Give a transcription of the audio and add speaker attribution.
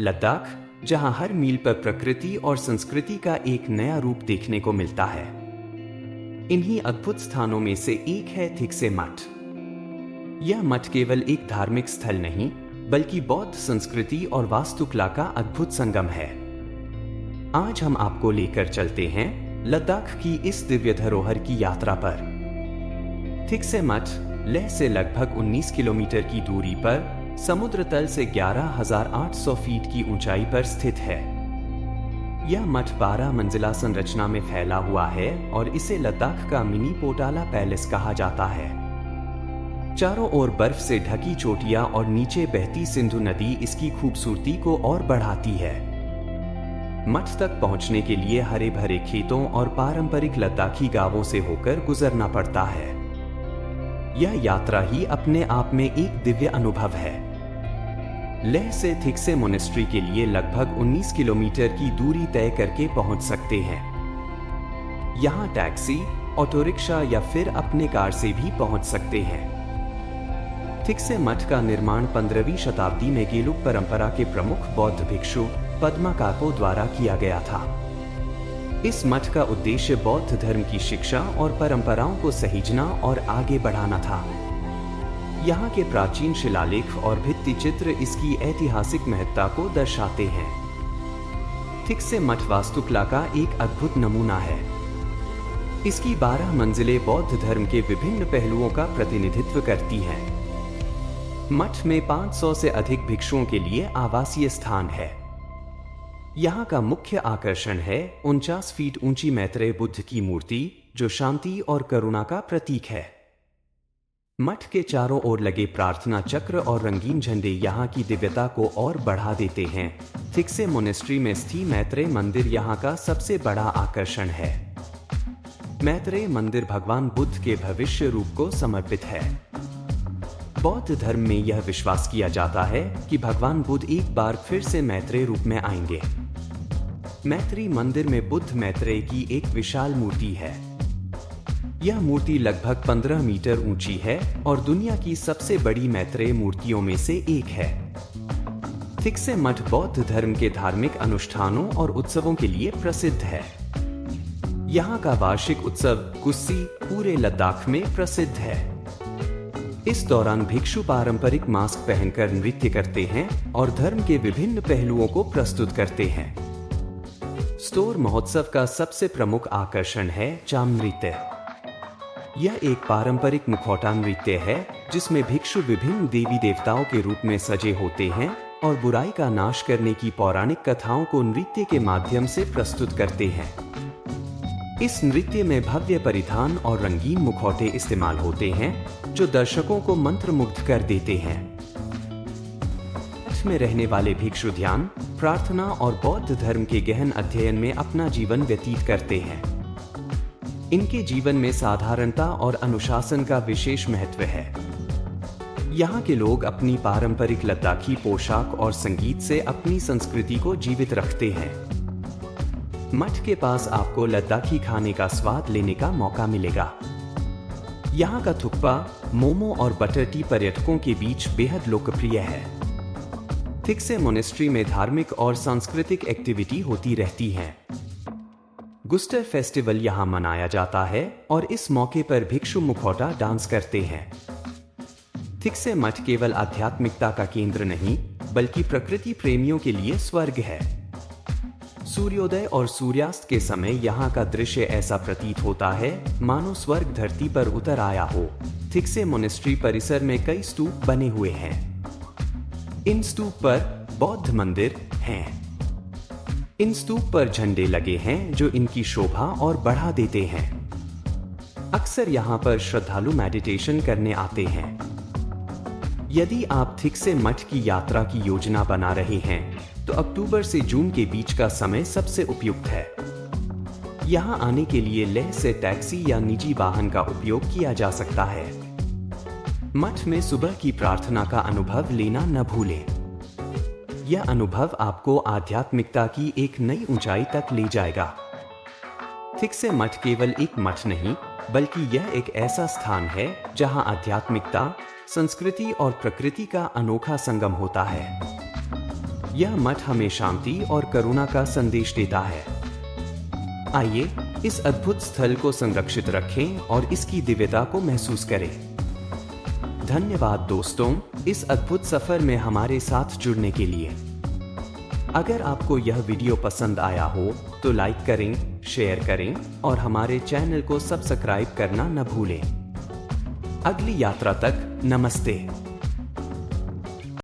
Speaker 1: लद्दाख, जहां हर मील पर प्रकृति और संस्कृति का एक नया रूप देखने को मिलता है। इन्हीं अद्भुत स्थानों में से एक है थिक्से मठ। यह मठ केवल एक धार्मिक स्थल नहीं, बल्कि बौद्ध संस्कृति और वास्तुकला का अद्भुत संगम है। आज हम आपको लेकर चलते हैं लद्दाख की इस दिव्य धरोहर की यात्रा पर। थिक्से मठ लेह से लगभग 19 किलोमीटर की दूरी पर समुद्र तल से 11,800 फीट की ऊंचाई पर स्थित है। यह मठ 12 मंजिला संरचना में फैला हुआ है और इसे लद्दाख का मिनी पोटाला पैलेस कहा जाता है। चारों ओर बर्फ से ढकी चोटियां और नीचे बहती सिंधु नदी इसकी खूबसूरती को और बढ़ाती है। मठ तक पहुंचने के लिए हरे भरे खेतों और पारंपरिक लद्दाखी गांवों से होकर गुजरना पड़ता है। यह यात्रा ही अपने आप में एक दिव्य अनुभव है। लेह से थिक्से मोनेस्ट्री के लिए लगभग 19 किलोमीटर की दूरी तय करके पहुंच सकते हैं। यहां टैक्सी, ऑटो रिक्शा या फिर अपने कार से भी पहुंच सकते हैं। थिक्से मठ का निर्माण 15वीं शताब्दी में गेलुक परंपरा के प्रमुख बौद्ध भिक्षु पद्मा काको द्वारा किया गया था। इस मठ का उद्देश्य बौद्ध धर्म की शिक्षा और परंपराओं को सहेजना और आगे बढ़ाना था। यहाँ के प्राचीन शिलालेख और भित्ति चित्र इसकी ऐतिहासिक महत्ता को दर्शाते हैं। थिक्से मठ वास्तुकला का एक अद्भुत नमूना है। इसकी 12 मंजिलें बौद्ध धर्म के विभिन्न पहलुओं का प्रतिनिधित्व करती हैं। मठ में 500 से अधिक भिक्षुओं के लिए आवासीय स्थान है। यहाँ का मुख्य आकर्षण है 49 फीट ऊंची मैत्रेय बुद्ध की मूर्ति, जो शांति और करुणा का प्रतीक है। मठ के चारों ओर लगे प्रार्थना चक्र और रंगीन झंडे यहाँ की दिव्यता को और बढ़ा देते हैं। थिक्से मोनेस्ट्री में स्थित मैत्रेय मंदिर यहाँ का सबसे बड़ा आकर्षण है। मैत्रेय मंदिर भगवान बुद्ध के भविष्य रूप को समर्पित है। बौद्ध धर्म में यह विश्वास किया जाता है कि भगवान बुद्ध एक बार फिर से मैत्रेय रूप में आएंगे। मैत्रेय मंदिर में बुद्ध मैत्रेय की एक विशाल मूर्ति है। यह मूर्ति लगभग 15 मीटर ऊंची है और दुनिया की सबसे बड़ी मैत्रेय मूर्तियों में से एक है। थिक्से मठ बौद्ध धर्म के धार्मिक अनुष्ठानों और उत्सवों के लिए प्रसिद्ध है। यहाँ का वार्षिक उत्सव कुस्सी पूरे लद्दाख में प्रसिद्ध है। इस दौरान भिक्षु पारंपरिक मास्क पहनकर नृत्य करते हैं और धर्म के विभिन्न पहलुओं को प्रस्तुत करते हैं। स्टोर महोत्सव का सबसे प्रमुख आकर्षण है चाम नृत्य। यह एक पारंपरिक मुखौटा नृत्य है जिसमें भिक्षु विभिन्न देवी देवताओं के रूप में सजे होते हैं और बुराई का नाश करने की पौराणिक कथाओं को नृत्य के माध्यम से प्रस्तुत करते हैं। इस नृत्य में भव्य परिधान और रंगीन मुखौटे इस्तेमाल होते हैं, जो दर्शकों को मंत्रमुग्ध कर देते हैं। मठ में रहने वाले भिक्षु ध्यान, प्रार्थना और बौद्ध धर्म के गहन अध्ययन में अपना जीवन व्यतीत करते हैं। इनके जीवन में साधारणता और अनुशासन का विशेष महत्व है। यहाँ के लोग अपनी पारंपरिक लद्दाखी पोशाक और संगीत से अपनी संस्कृति को जीवित रखते हैं। मठ के पास आपको लद्दाखी खाने का स्वाद लेने का मौका मिलेगा। यहाँ का थुक्पा, मोमो और बटर टी पर्यटकों के बीच बेहद लोकप्रिय है। थिक्से मोनेस्ट्री में धार्मिक और सांस्कृतिक एक्टिविटी होती रहती हैं। गुस्टर फेस्टिवल यहाँ मनाया जाता है और इस मौके पर भिक्षु मुखौटा डांस करते हैं। थिक्से मठ केवल आध्यात्मिकता का केंद्र नहीं, बल्कि प्रकृति प्रेमियों के लिए स्वर्ग है। सूर्योदय और सूर्यास्त के समय यहाँ का दृश्य ऐसा प्रतीत होता है मानो स्वर्ग धरती पर उतर आया हो। थिक्से मोनेस्ट्री परिसर में कई स्तूप बने हुए हैं। इन स्तूप पर बौद्ध मंदिर हैं। इन स्तूप पर झंडे लगे हैं जो इनकी शोभा और बढ़ा देते हैं। अक्सर यहाँ पर श्रद्धालु मेडिटेशन करने आते हैं। यदि आप थिक्से मठ की यात्रा की योजना बना रहे हैं तो अक्टूबर से जून के बीच का समय सबसे उपयुक्त है। यहाँ आने के लिए लेह से टैक्सी या निजी वाहन का उपयोग किया जा सकता है। मठ में सुबह की प्रार्थना का अनुभव लेना न भूलें। यह अनुभव आपको आध्यात्मिकता की एक नई ऊंचाई तक ले जाएगा। थिक्से मठ केवल एक मठ नहीं, बल्कि यह एक ऐसा स्थान है जहां आध्यात्मिकता, संस्कृति और प्रकृति का अनोखा संगम होता है। यह मठ हमें शांति और करुणा का संदेश देता है। आइए इस अद्भुत स्थल को संरक्षित रखें और इसकी दिव्यता को महसूस करें। धन्यवाद दोस्तों, इस अद्भुत सफर में हमारे साथ जुड़ने के लिए। अगर आपको यह वीडियो पसंद आया हो तो लाइक करें, शेयर करें और हमारे चैनल को सब्सक्राइब करना न भूलें। अगली यात्रा तक नमस्ते।